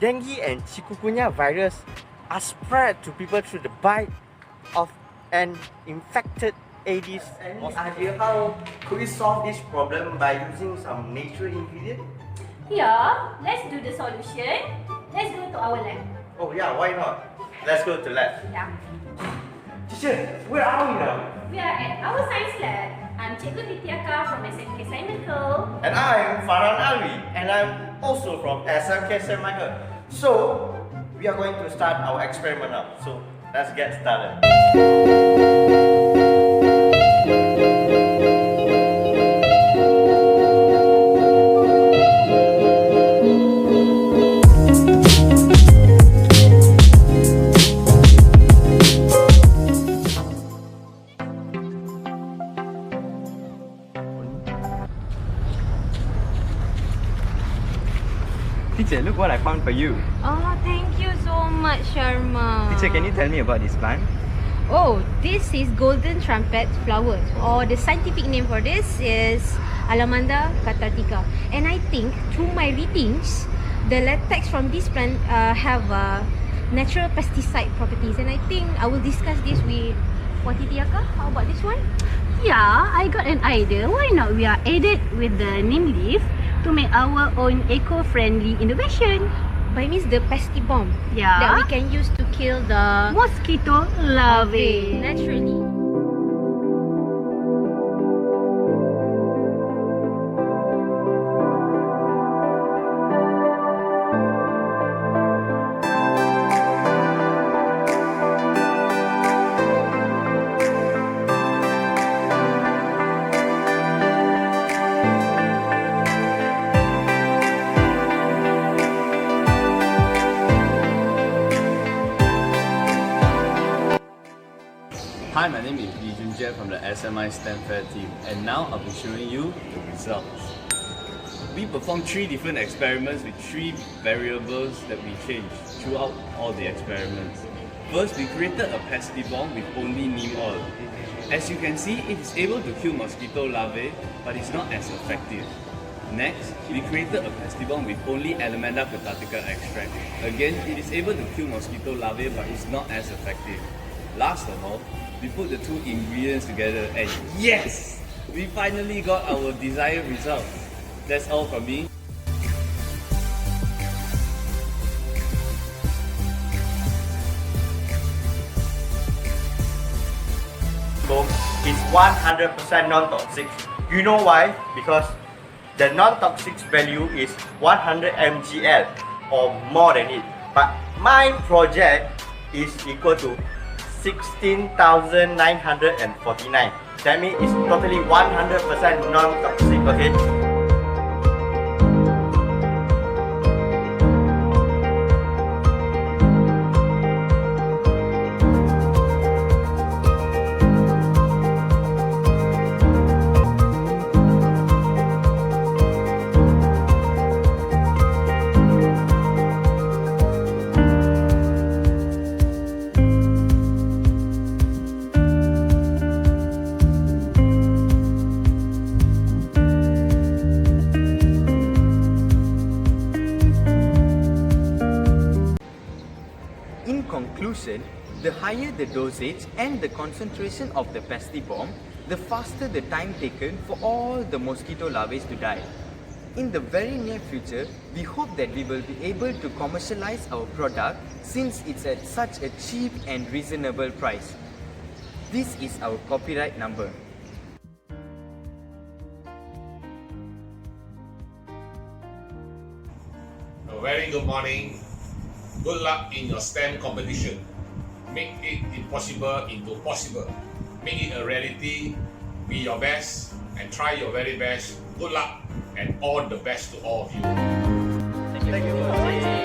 dengue and chikungunya virus are spread to people through the bite of an infected Aedes mosquito. Any idea how could we solve this problem by using some natural ingredient? Yeah, let's do the solution. Let's go to our lab. Oh yeah, why not? Let's go to lab. Yeah. Teacher, where are we now? We are at our science lab. I'm Cikgu Nitiaka from SMK St.Michael. And I'm Farhan Ali, and I'm also from SMK St.Michael. So, we are going to start our experiment now. So, let's get started. Teacher, look what I found for you. Oh, thank you so much, Sharma. Teacher, can you tell me about this plant? Oh, this is Golden Trumpet flower, or the scientific name for this is Alamanda catartica. And I think through my readings, the latex from this plant have natural pesticide properties. And I think I will discuss this with Titiaka. How about this one? Yeah, I got an idea. Why not we are added with the neem leaf to make our own eco-friendly innovation? By means the pesti bomb Yeah. that we can use to kill the Mosquito larvae. naturally. Hi, my name is Lee Junjie from the SMI STEM Fair team, and now I'll be showing you the results. We performed 3 different experiments with 3 variables that we changed throughout all the experiments. First, we created a pesti bomb with only neem oil. As you can see, it is able to kill mosquito larvae, but it's not as effective. Next, we created a pesti bomb with only Alamanda catartica extract. Again, it is able to kill mosquito larvae, but it's not as effective. Last of all, we put the 2 ingredients together and yes! We finally got our desired result. That's all from me. Is 100% non-toxic. You know why? Because the non-toxic value is 100 mgl or more than it. But my project is equal to 16,949. That means it's totally 100% non-toxic, okay? In conclusion, the higher the dosage and the concentration of the pesti bomb, the faster the time taken for all the mosquito larvae to die. In the very near future, we hope that we will be able to commercialize our product since it's at such a cheap and reasonable price. This is our copyright number. A very good morning. Good luck in your STEM competition. Make it impossible into possible. Make it a reality. Be your best and try your very best. Good luck and all the best to all of you. Thank you.